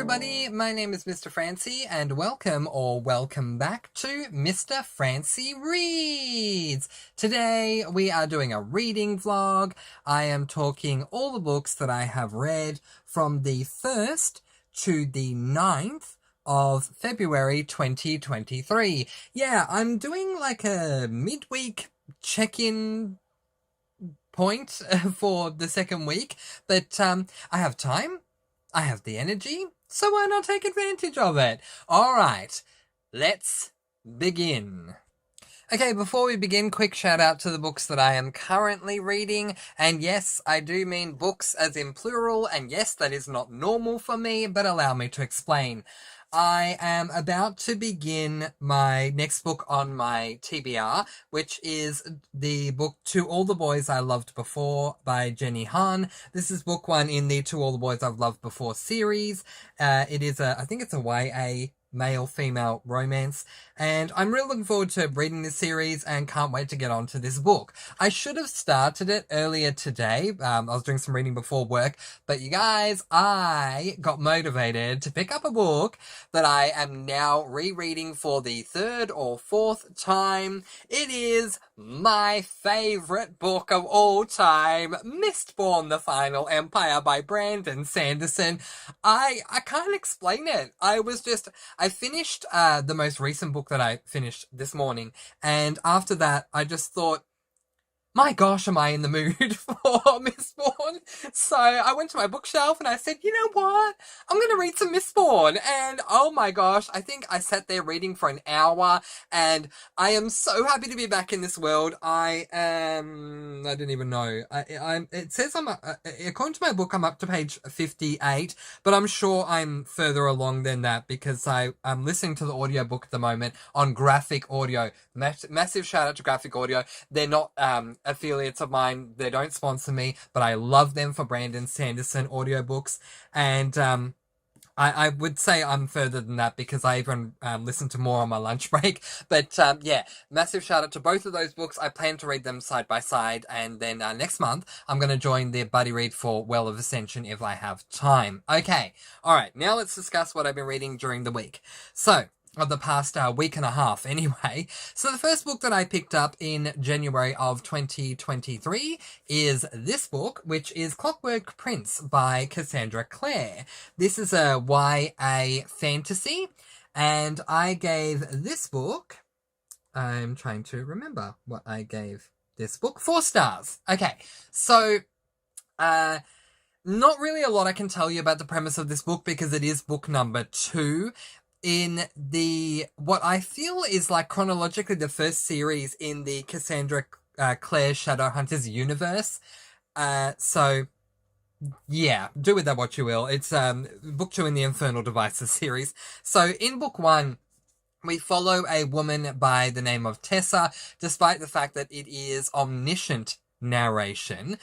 everybody, my name is Mr. Francy, and welcome back to Mr. Francy Reads. Today we are doing a reading vlog. I am talking all the books that I have read from the 1st to the 9th of February 2023. Yeah, I'm doing like a midweek check-in point for the second week, but I have time. I have the energy, so why not take advantage of it? Alright, let's begin. Okay, before we begin, quick shout out to the books that I am currently reading, and yes, I do mean books as in plural, and yes, that is not normal for me, but allow me to explain. I am about to begin my next book on my TBR, which is the book To All the Boys I Loved Before by Jenny Han. This is book 1 in the To All the Boys I've Loved Before series. It is I think it's a YA male-female romance, and I'm really looking forward to reading this series and can't wait to get on to this book. I should have started it earlier today. I was doing some reading before work, but you guys, I got motivated to pick up a book that I am now rereading for the 3rd or 4th time. It is my favourite book of all time, Mistborn: The Final Empire by Brandon Sanderson. I can't explain it. I finished the most recent book that I finished this morning, and after that I just thought, my gosh, am I in the mood for Mistborn? So I went to my bookshelf and I said, you know what? I'm going to read some Mistborn. And oh my gosh, I think I sat there reading for an hour, and I am so happy to be back in this world. I didn't even know. It says according to my book, I'm up to page 58, but I'm sure I'm further along than that because I'm listening to the audiobook at the moment on Graphic Audio. Massive shout out to Graphic Audio. They're not, affiliates of mine. They don't sponsor me, but I love them for Brandon Sanderson audiobooks. And I would say I'm further than that because I even listen to more on my lunch break. But yeah, massive shout out to both of those books. I plan to read them side by side, and then next month I'm going to join their buddy read for Well of Ascension if I have time. Okay, alright, now let's discuss what I've been reading during the week. So, of the past week and a half anyway. So the first book that I picked up in January of 2023 is this book, which is Clockwork Prince by Cassandra Clare. This is a YA fantasy, and I gave this book, I'm trying to remember what I gave this book, 4 stars. Okay, so not really a lot I can tell you about the premise of this book because it is book number 2 in what I feel is like chronologically the first series in the Cassandra Clare Shadowhunters universe. So yeah, do with that what you will. It's book 2 in the Infernal Devices series. So in book 1, we follow a woman by the name of Tessa, despite the fact that it is omniscient narration.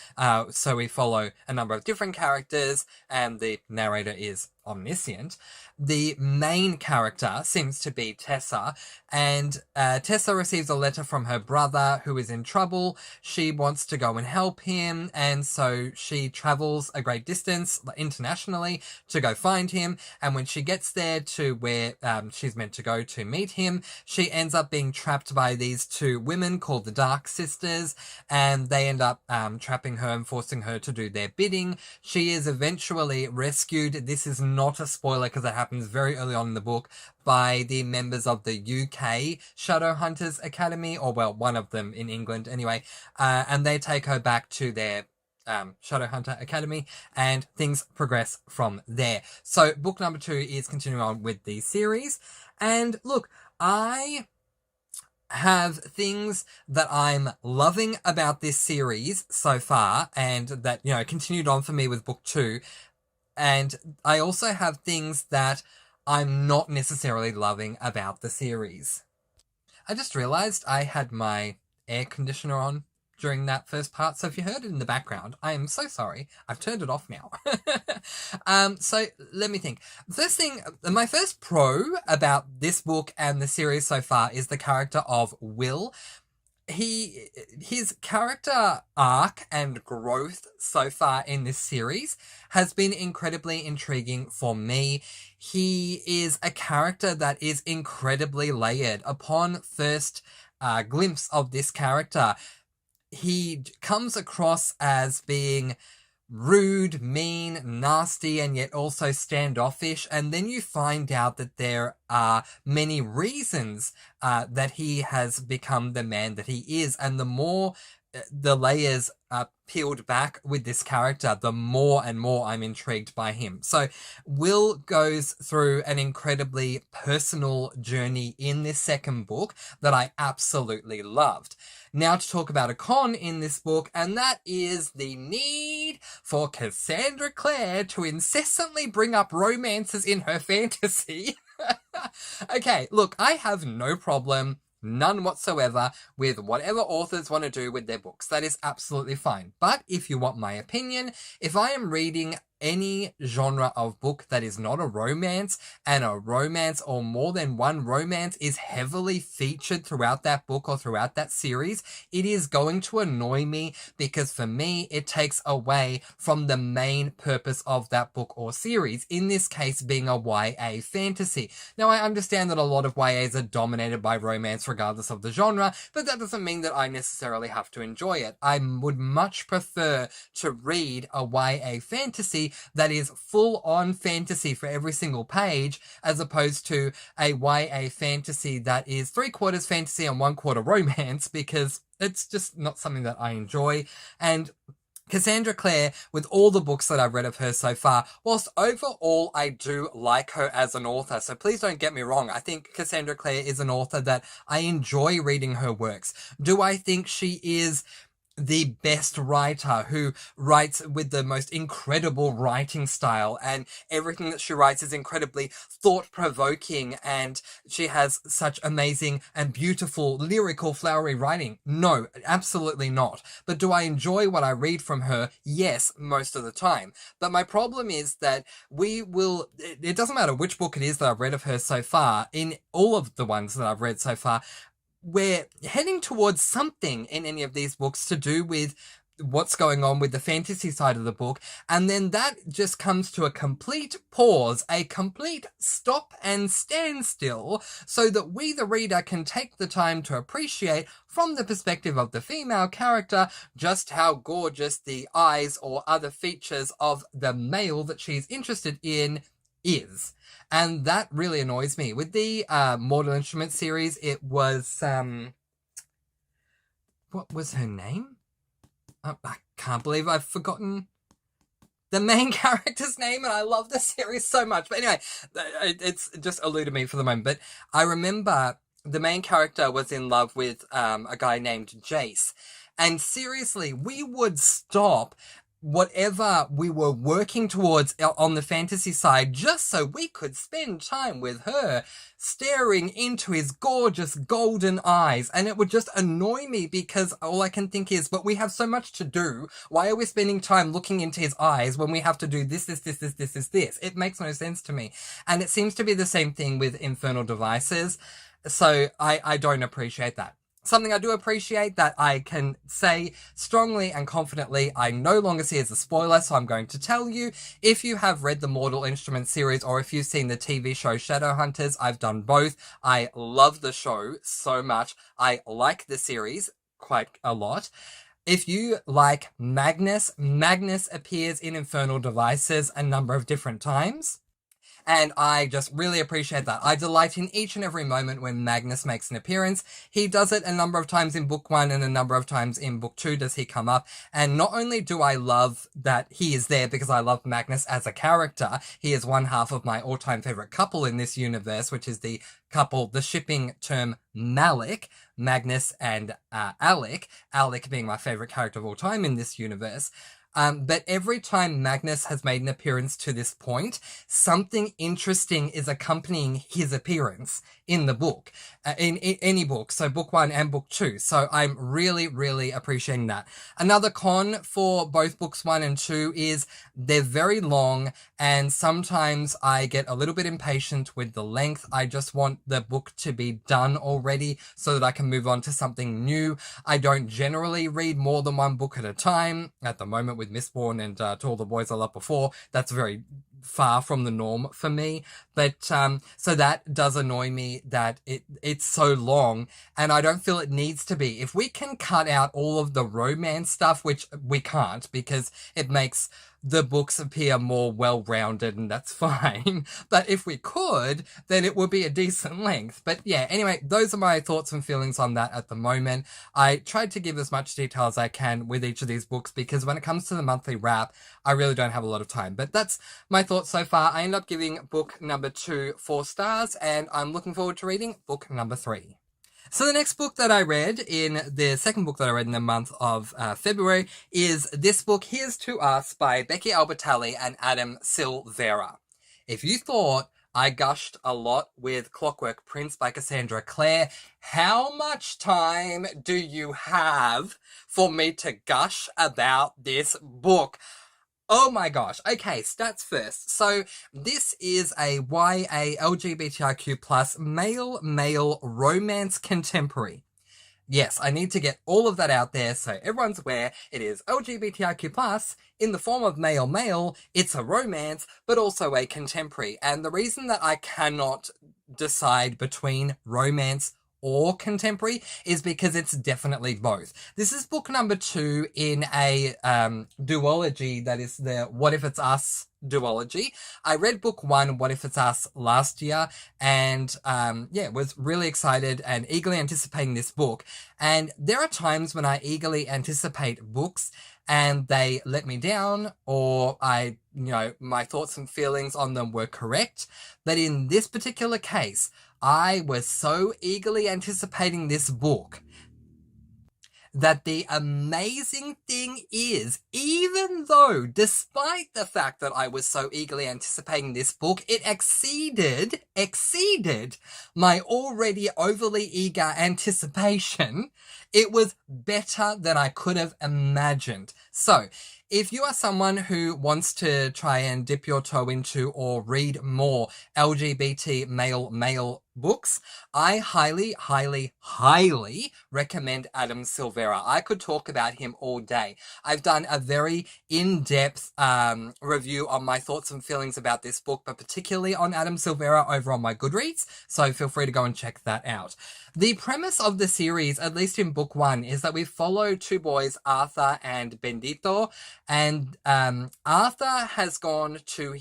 So we follow a number of different characters, and the narrator is omniscient. The main character seems to be Tessa, and Tessa receives a letter from her brother who is in trouble. She wants to go and help him, and so she travels a great distance internationally to go find him, and when she gets there to where she's meant to go to meet him, she ends up being trapped by these 2 women called the Dark Sisters, and they end up trapping her and forcing her to do their bidding. She is eventually rescued. This is not a spoiler because it happens very early on in the book, by the members of the UK Shadowhunters Academy, or well, one of them in England anyway, and they take her back to their Shadowhunter Academy, and things progress from there. So book number 2 is continuing on with the series, and look, I have things that I'm loving about this series so far, and that, you know, continued on for me with book 2, and I also have things that I'm not necessarily loving about the series. I just realised I had my air conditioner on during that first part, so if you heard it in the background, I am so sorry. I've turned it off now. So let me think. First thing, my first pro about this book and the series so far is the character of Will. his character arc and growth so far in this series has been incredibly intriguing for me. He is a character that is incredibly layered. Upon first glimpse of this character, he comes across as being rude, mean, nasty, and yet also standoffish. And then you find out that there are many reasons that he has become the man that he is. And the more the layers are peeled back with this character, the more and more I'm intrigued by him. So Will goes through an incredibly personal journey in this second book that I absolutely loved. Now to talk about a con in this book, and that is the need for Cassandra Clare to incessantly bring up romances in her fantasy. Okay, look, I have no problem, none whatsoever, with whatever authors want to do with their books. That is absolutely fine. But if you want my opinion, if I am reading any genre of book that is not a romance, and a romance or more than one romance is heavily featured throughout that book or throughout that series, it is going to annoy me, because for me it takes away from the main purpose of that book or series, in this case being a YA fantasy. Now I understand that a lot of YAs are dominated by romance regardless of the genre, but that doesn't mean that I necessarily have to enjoy it. I would much prefer to read a YA fantasy that is full-on fantasy for every single page, as opposed to a YA fantasy that is 3/4 fantasy and 1/4 romance, because it's just not something that I enjoy. And Cassandra Clare, with all the books that I've read of her so far, whilst overall I do like her as an author, so please don't get me wrong, I think Cassandra Clare is an author that I enjoy reading her works. Do I think she is the best writer who writes with the most incredible writing style, and everything that she writes is incredibly thought-provoking, and she has such amazing and beautiful lyrical flowery writing? No, absolutely not. But do I enjoy what I read from her? Yes, most of the time. But my problem is that it doesn't matter which book it is that I've read of her so far, in all of the ones that I've read so far, we're heading towards something in any of these books to do with what's going on with the fantasy side of the book, and then that just comes to a complete pause, a complete stop and standstill, so that we, the reader, can take the time to appreciate, from the perspective of the female character, just how gorgeous the eyes or other features of the male that she's interested in is. And that really annoys me. With the Mortal Instruments series, it was, what was her name? I can't believe I've forgotten the main character's name, and I love the series so much. But anyway, it's just eluded me for the moment. But I remember the main character was in love with a guy named Jace. And seriously, we would stop whatever we were working towards on the fantasy side just so we could spend time with her, staring into his gorgeous golden eyes. And it would just annoy me, because all I can think is, but we have so much to do. Why are we spending time looking into his eyes when we have to do this? It makes no sense to me. And it seems to be the same thing with Infernal Devices. So I don't appreciate that. Something I do appreciate that I can say strongly and confidently I no longer see as a spoiler, so I'm going to tell you. If you have read the Mortal Instruments series, or if you've seen the TV show Shadowhunters, I've done both. I love the show so much. I like the series quite a lot. If you like Magnus appears in Infernal Devices a number of different times. And I just really appreciate that. I delight in each and every moment when Magnus makes an appearance. He does it a number of times in book 1 and a number of times in book 2 does he come up. And not only do I love that he is there because I love Magnus as a character, he is one half of my all-time favorite couple in this universe, which is the couple, the shipping term Malik, Magnus and Alec. Alec being my favorite character of all time in this universe. But every time Magnus has made an appearance to this point, something interesting is accompanying his appearance in the book, in any book. So book 1 and book 2. So I'm really, really appreciating that. Another con for both books 1 and 2 is they're very long, and sometimes I get a little bit impatient with the length. I just want the book to be done already so that I can move on to something new. I don't generally read more than one book at a time. At the moment with Mistborn and To All the Boys I Loved Before, that's very far from the norm for me. But so that does annoy me that it's so long, and I don't feel it needs to be. If we can cut out all of the romance stuff, which we can't because it makes the books appear more well-rounded, and that's fine. But if we could, then it would be a decent length. But yeah, anyway, those are my thoughts and feelings on that at the moment. I tried to give as much detail as I can with each of these books because when it comes to the monthly wrap, I really don't have a lot of time. But that's my thoughts so far. I end up giving book number 2 4 stars, and I'm looking forward to reading book number 3. So the next book that I read, in the second book that I read in the month of February, is this book, Here's to Us, by Becky Albertalli and Adam Silvera. If you thought I gushed a lot with Clockwork Prince by Cassandra Clare, how much time do you have for me to gush about this book? Oh my gosh. Okay, stats first. So this is a YA LGBTIQ plus male romance contemporary. Yes, I need to get all of that out there so everyone's aware it is LGBTIQ plus in the form of male. It's a romance, but also a contemporary. And the reason that I cannot decide between romance or contemporary is because it's definitely both. This is book number 2 in a duology that is the What If It's Us duology. I read book 1, What If It's Us, last year, and was really excited and eagerly anticipating this book. And there are times when I eagerly anticipate books and they let me down, or my thoughts and feelings on them were correct. But in this particular case, I was so eagerly anticipating this book that the amazing thing is, even though, despite the fact that I was so eagerly anticipating this book, it exceeded my already overly eager anticipation, it was better than I could have imagined. So, if you are someone who wants to try and dip your toe into or read more LGBT male books, I highly recommend Adam Silvera. I could talk about him all day. I've done a very in-depth review on my thoughts and feelings about this book, but particularly on Adam Silvera over on my Goodreads, so feel free to go and check that out. The premise of the series, at least in book 1, is that we follow 2 boys, Arthur and Bendito, and Arthur has gone to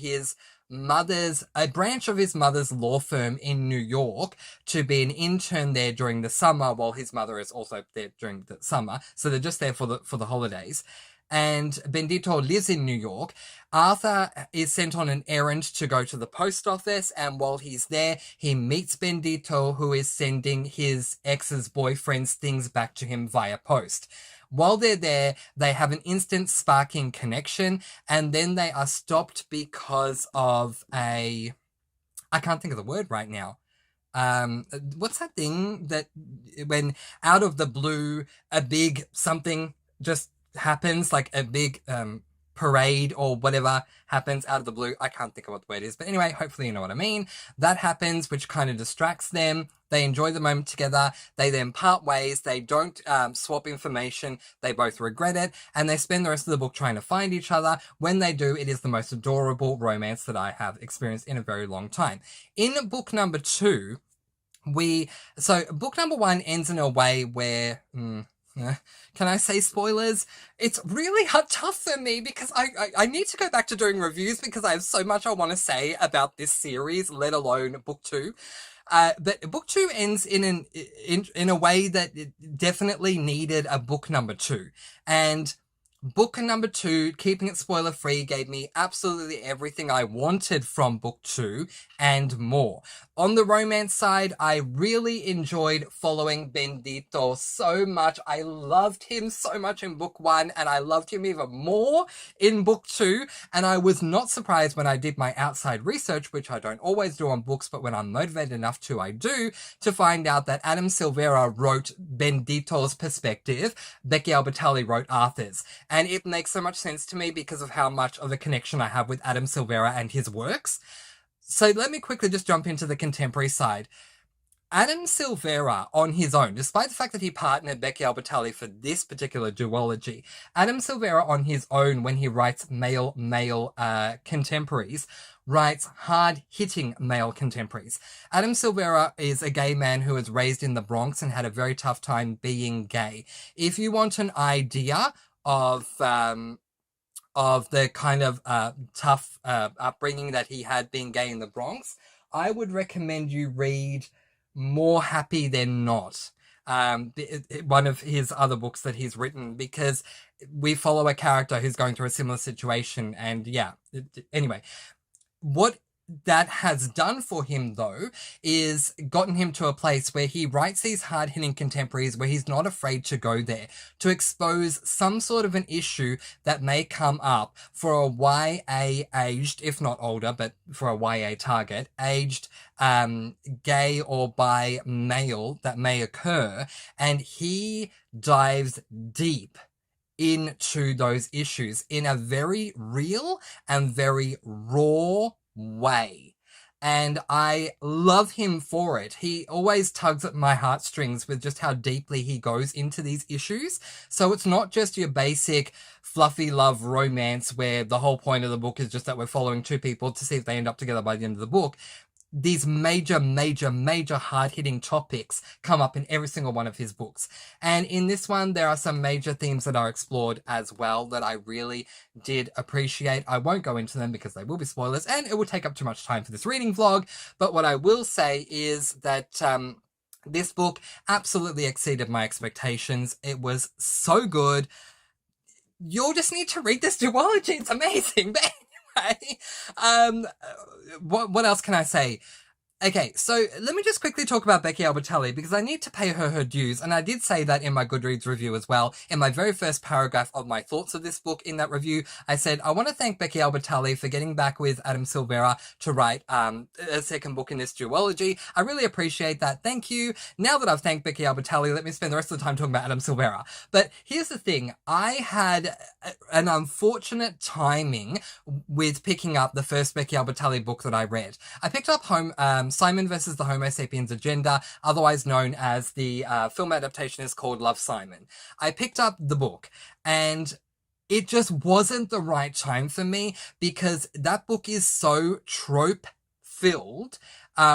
a branch of his mother's law firm in New York to be an intern there during the summer, while his mother is also there during the summer. So they're just there for the holidays. And Bendito lives in New York. Arthur is sent on an errand to go to the post office, and while he's there, he meets Bendito, who is sending his ex's boyfriend's things back to him via post. While they're there, they have an instant sparking connection, and then they are stopped because of I can't think of the word right now. What's that thing that when out of the blue, a big something just happens, like a big parade or whatever happens out of the blue. I can't think of what the word is, but anyway, hopefully you know what I mean. That happens, which kind of distracts them. They enjoy the moment together. They then part ways. They don't swap information. They both regret it, and they spend the rest of the book trying to find each other. When they do, it is the most adorable romance that I have experienced in a very long time. In book number 2, book number 1 ends in a way where can I say spoilers? It's really tough for me because I need to go back to doing reviews because I have so much I want to say about this series, let alone book 2. But book 2 ends in a way that it definitely needed a book number 2. And Book number 2, keeping it spoiler free, gave me absolutely everything I wanted from book 2 and more. On the romance side, I really enjoyed following Bendito so much. I loved him so much in book 1, and I loved him even more in book 2. And I was not surprised when I did my outside research, which I don't always do on books, but when I'm motivated enough to, I do, to find out that Adam Silvera wrote Bendito's perspective, Becky Albertalli wrote Arthur's. And it makes so much sense to me because of how much of a connection I have with Adam Silvera and his works. So let me quickly just jump into the contemporary side. Adam Silvera on his own, despite the fact that he partnered Becky Albertalli for this particular duology, Adam Silvera on his own, when he writes male contemporaries, writes hard-hitting male contemporaries. Adam Silvera is a gay man who was raised in the Bronx and had a very tough time being gay. If you want an idea of the kind of tough upbringing that he had being gay in the Bronx, I would recommend you read More Happy Than Not, one of his other books that he's written, because we follow a character who's going through a similar situation. And yeah, anyway, what that has done for him, though, is gotten him to a place where he writes these hard-hitting contemporaries where he's not afraid to go there, to expose some sort of an issue that may come up for a YA aged, if not older, but for a YA target, aged gay or bi male that may occur, and he dives deep into those issues in a very real and very raw way. And I love him for it. He always tugs at my heartstrings with just how deeply he goes into these issues. So it's not just your basic fluffy love romance where the whole point of the book is just that we're following two people to see if they end up together by the end of the book. These major hard-hitting topics come up in every single one of his books. And in this one, there are some major themes that are explored as well that I really did appreciate. I won't go into them because they will be spoilers and it will take up too much time for this reading vlog. But what I will say is that this book absolutely exceeded my expectations. It was so good. You'll just need to read this duology. It's amazing. But anyway, what else can I say? Okay, so let me just quickly talk about Becky Albertalli because I need to pay her dues, and I did say that in my Goodreads review as well. In my very first paragraph of my thoughts of this book in that review, I said, I want to thank Becky Albertalli for getting back with Adam Silvera to write a second book in this duology. I really appreciate that. Thank you. Now that I've thanked Becky Albertalli, let me spend the rest of the time talking about Adam Silvera. But here's the thing. I had an unfortunate timing with picking up the first Becky Albertalli book that I read. I picked up Simon versus the Homo sapiens agenda, otherwise known as the film adaptation is called Love, Simon. I picked up the book and it just wasn't the right time for me because that book is so trope filled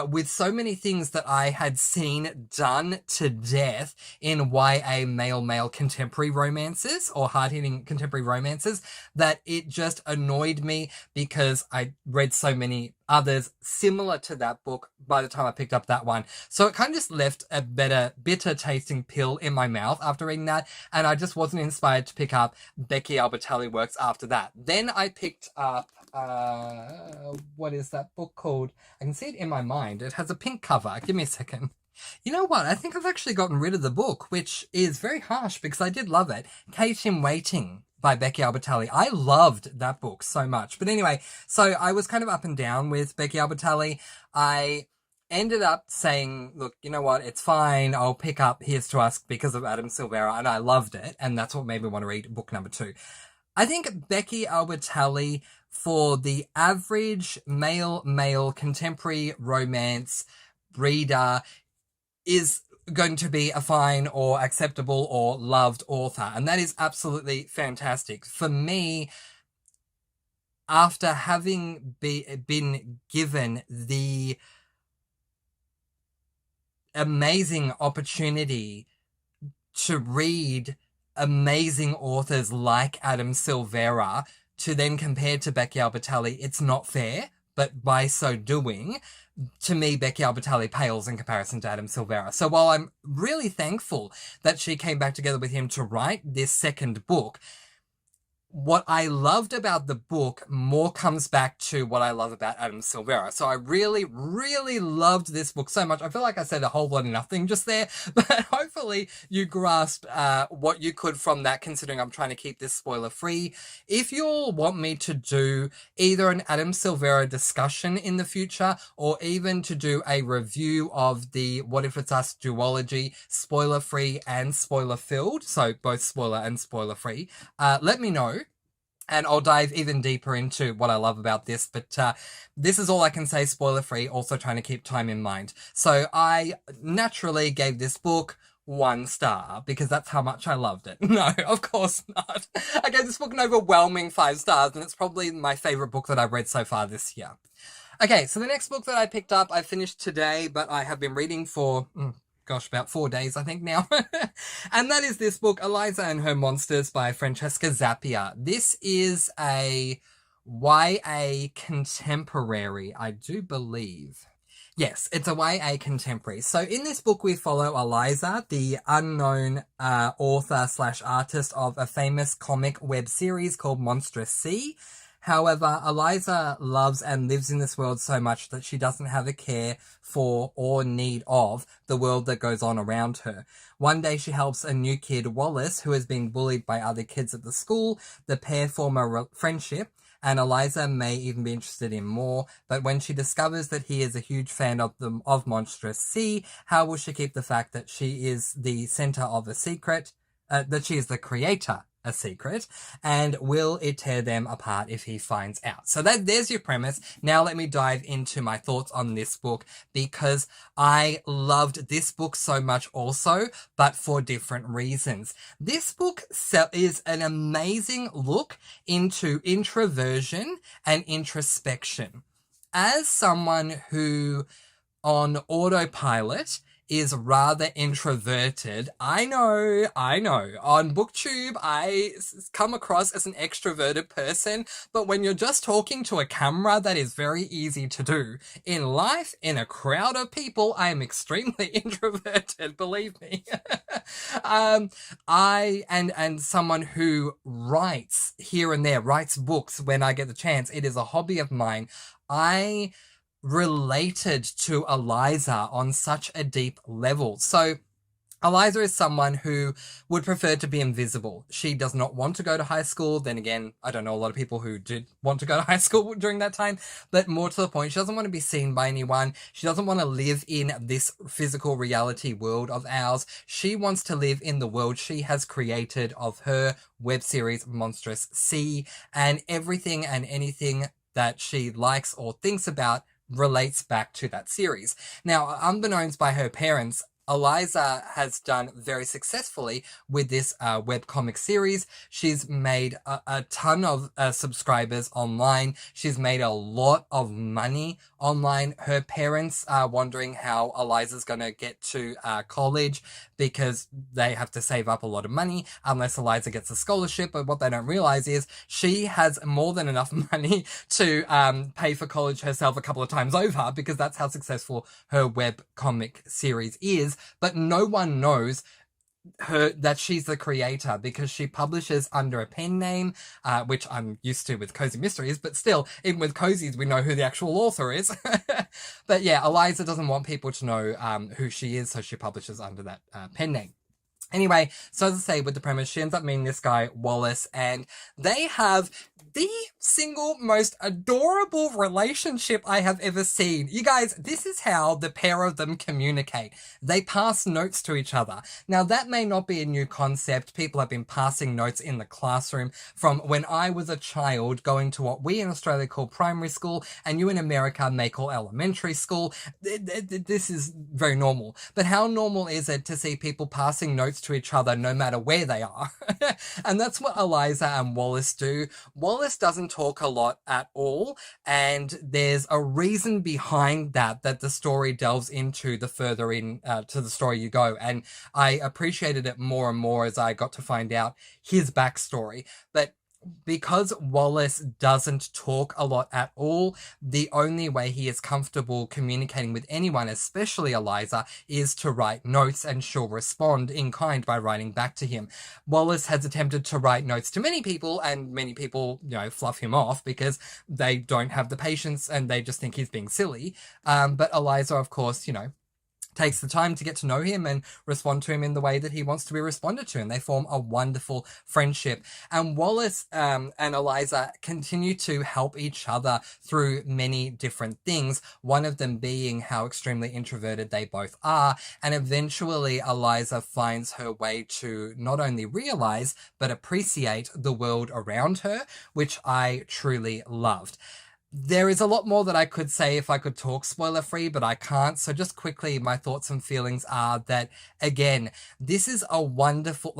with so many things that I had seen done to death in YA male contemporary romances or hard-hitting contemporary romances that it just annoyed me because I read so many others similar to that book by the time I picked up that one. So it kind of just left a bitter tasting pill in my mouth after reading that, and I just wasn't inspired to pick up Becky Albertalli works after that. Then I picked up what is that book called? I can see it in my mind. It has a pink cover. Give me a second. You know what? I think I've actually gotten rid of the book, which is very harsh because I did love it. Kate in Waiting by Becky Albertalli. I loved that book so much. But anyway, so I was kind of up and down with Becky Albertalli. I ended up saying, look, you know what? It's fine. I'll pick up Here's to Us because of Adam Silvera, and I loved it. And that's what made me want to read book number 2. I think Becky Albertalli, for the average male contemporary romance reader, is going to be a fine or acceptable or loved author. And that is absolutely fantastic. For me, after having been given the amazing opportunity to read amazing authors like Adam Silvera, to then compare to Becky Albertalli, it's not fair. But by so doing, to me, Becky Albertalli pales in comparison to Adam Silvera. So while I'm really thankful that she came back together with him to write this second book, what I loved about the book more comes back to what I love about Adam Silvera. So I really, really loved this book so much. I feel like I said a whole lot of nothing just there, but hopefully you grasped what you could from that, considering I'm trying to keep this spoiler free. If you all want me to do either an Adam Silvera discussion in the future, or even to do a review of the What If It's Us duology, spoiler free and spoiler filled, so both spoiler and spoiler free, let me know. And I'll dive even deeper into what I love about this, but this is all I can say spoiler free, also trying to keep time in mind. So I naturally gave this book 1 star because that's how much I loved it. No, of course not. I gave this book an overwhelming 5 stars, and it's probably my favorite book that I've read so far this year. Okay, so the next book that I picked up, I finished today, but I have been reading for gosh, about 4 days, I think now. And that is this book, Eliza and Her Monsters by Francesca Zappia. This is a YA contemporary, I do believe. Yes, it's a YA contemporary. So in this book, we follow Eliza, the unknown author slash artist of a famous comic web series called Monstrous Sea. However, Eliza loves and lives in this world so much that she doesn't have a care for or need of the world that goes on around her. One day she helps a new kid, Wallace, who has been bullied by other kids at the school. The pair form a friendship, and Eliza may even be interested in more, but when she discovers that he is a huge fan of Monstrous Sea, how will she keep the fact that she is the center of a secret, that she is the creator a secret, and will it tear them apart if he finds out? So there's your premise. Now let me dive into my thoughts on this book, because I loved this book so much also, but for different reasons. This book is an amazing look into introversion and introspection. As someone who on autopilot is rather introverted. I know. On BookTube, I come across as an extroverted person, but when you're just talking to a camera, that is very easy to do. In life, in a crowd of people, I am extremely introverted, believe me. And someone who writes here and there, writes books when I get the chance. It is a hobby of mine. I related to Eliza on such a deep level. So Eliza is someone who would prefer to be invisible. She does not want to go to high school. Then again, I don't know a lot of people who did want to go to high school during that time, but more to the point, she doesn't want to be seen by anyone. She doesn't want to live in this physical reality world of ours. She wants to live in the world she has created of her web series, Monstrous Sea, and everything and anything that she likes or thinks about relates back to that series. Now, unbeknownst by her parents, Eliza has done very successfully with this webcomic series. She's made a ton of subscribers online. She's made a lot of money online. Her parents are wondering how Eliza's going to get to college, because they have to save up a lot of money unless Eliza gets a scholarship. But what they don't realize is she has more than enough money to pay for college herself a couple of times over, because that's how successful her webcomic series is. But no one knows that she's the creator, because she publishes under a pen name, which I'm used to with Cozy Mysteries, but still, even with Cozy's, we know who the actual author is. But yeah, Eliza doesn't want people to know who she is, so she publishes under that pen name. Anyway, so as I say, with the premise, she ends up meeting this guy, Wallace, and they have the single most adorable relationship I have ever seen. You guys, this is how the pair of them communicate. They pass notes to each other. Now, that may not be a new concept. People have been passing notes in the classroom from when I was a child, going to what we in Australia call primary school, and you in America may call elementary school. This is very normal. But how normal is it to see people passing notes to each other no matter where they are? And that's what Eliza and Wallace do. Wallace doesn't talk a lot at all, and there's a reason behind that the story delves into the further in to the story you go, and I appreciated it more and more as I got to find out his backstory. But because Wallace doesn't talk a lot at all, the only way he is comfortable communicating with anyone, especially Eliza, is to write notes, and she'll respond in kind by writing back to him. Wallace has attempted to write notes to many people, and many people, fluff him off because they don't have the patience and they just think he's being silly. But Eliza, of course, takes the time to get to know him and respond to him in the way that he wants to be responded to. And they form a wonderful friendship. And Wallace and Eliza continue to help each other through many different things, one of them being how extremely introverted they both are. And eventually Eliza finds her way to not only realize, but appreciate the world around her, which I truly loved. There is a lot more that I could say if I could talk spoiler free, but I can't. So just quickly, my thoughts and feelings are that, again, this is a wonderful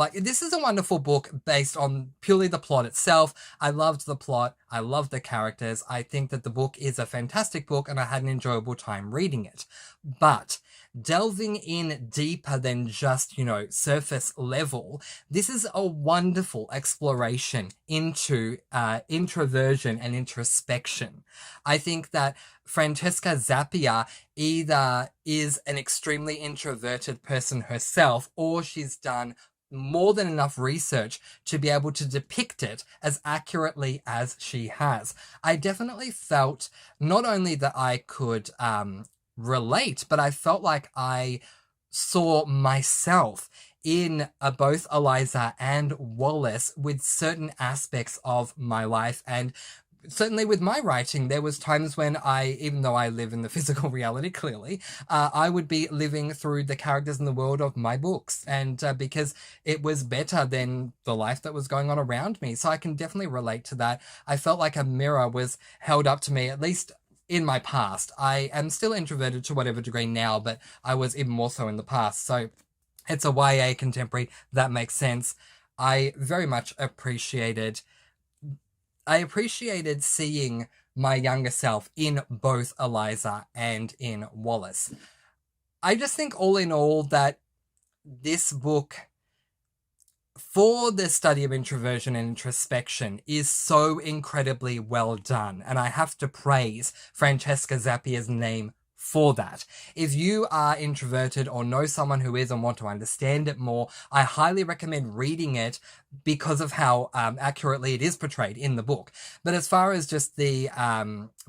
book based on purely the plot itself. I loved the plot. I love the characters. I think that the book is a fantastic book and I had an enjoyable time reading it. But delving in deeper than just, surface level, this is a wonderful exploration into introversion and introspection. I think that Francesca Zappia either is an extremely introverted person herself, or she's done more than enough research to be able to depict it as accurately as she has. I definitely felt not only that I could relate, but I felt like I saw myself in both Eliza and Wallace with certain aspects of my life. And certainly with my writing, there was times when even though I live in the physical reality, clearly, I would be living through the characters in the world of my books. And because it was better than the life that was going on around me. So I can definitely relate to that. I felt like a mirror was held up to me, at least in my past. I am still introverted to whatever degree now, but I was even more so in the past. So it's a YA contemporary. That makes sense. I very much appreciated seeing my younger self in both Eliza and in Wallace. I just think all in all that this book, for the study of introversion and introspection, is so incredibly well done. And I have to praise Francesca Zappia's name for that. If you are introverted or know someone who is and want to understand it more, I highly recommend reading it because of how accurately it is portrayed in the book. But as far as just the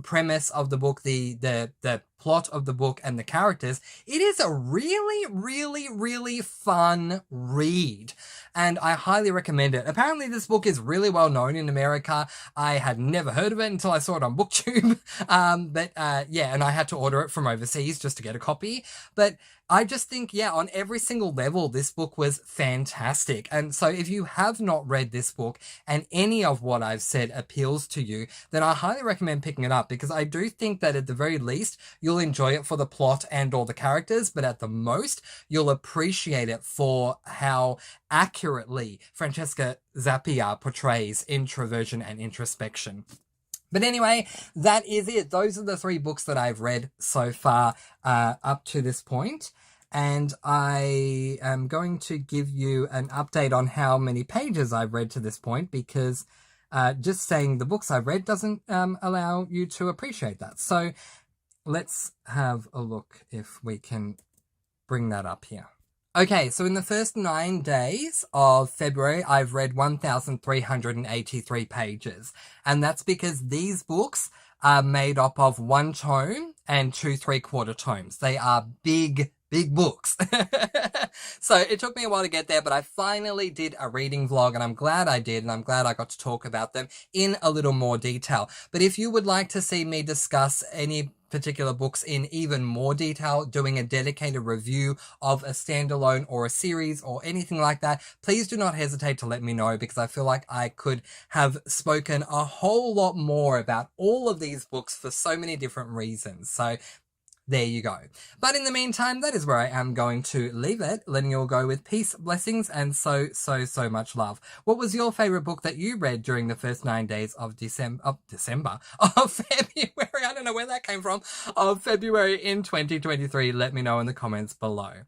premise of the book, the plot of the book and the characters, it is a really, really, really fun read. And I highly recommend it. Apparently this book is really well known in America. I had never heard of it until I saw it on BookTube. And I had to order it from overseas just to get a copy. But I just think, on every single level, this book was fantastic. And so if you have not read this book and any of what I've said appeals to you, then I highly recommend picking it up, because I do think that at the very least, you'll enjoy it for the plot and all the characters, but at the most, you'll appreciate it for how accurately Francesca Zappia portrays introversion and introspection. But anyway, that is it. Those are the 3 books that I've read so far up to this point. And I am going to give you an update on how many pages I've read to this point, because just saying the books I've read doesn't allow you to appreciate that. So let's have a look if we can bring that up here. Okay, so in the first 9 days of February, I've read 1,383 pages. And that's because these books are made up of 1 tome and 2 3/4 tomes. They are big books. So it took me a while to get there, but I finally did a reading vlog, and I'm glad I did, and I'm glad I got to talk about them in a little more detail. But if you would like to see me discuss any particular books in even more detail, doing a dedicated review of a standalone or a series or anything like that, please do not hesitate to let me know, because I feel like I could have spoken a whole lot more about all of these books for so many different reasons. So there you go. But in the meantime, that is where I am going to leave it, letting you all go with peace, blessings, and so much love. What was your favorite book that you read during the first 9 days of February? I don't know where that came from. Of February in 2023. Let me know in the comments below.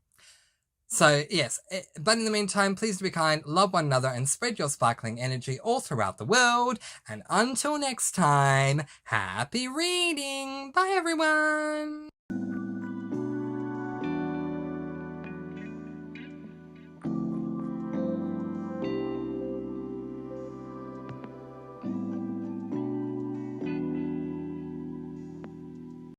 So, yes, but in the meantime, please be kind, love one another, and spread your sparkling energy all throughout the world. And until next time, happy reading! Bye, everyone!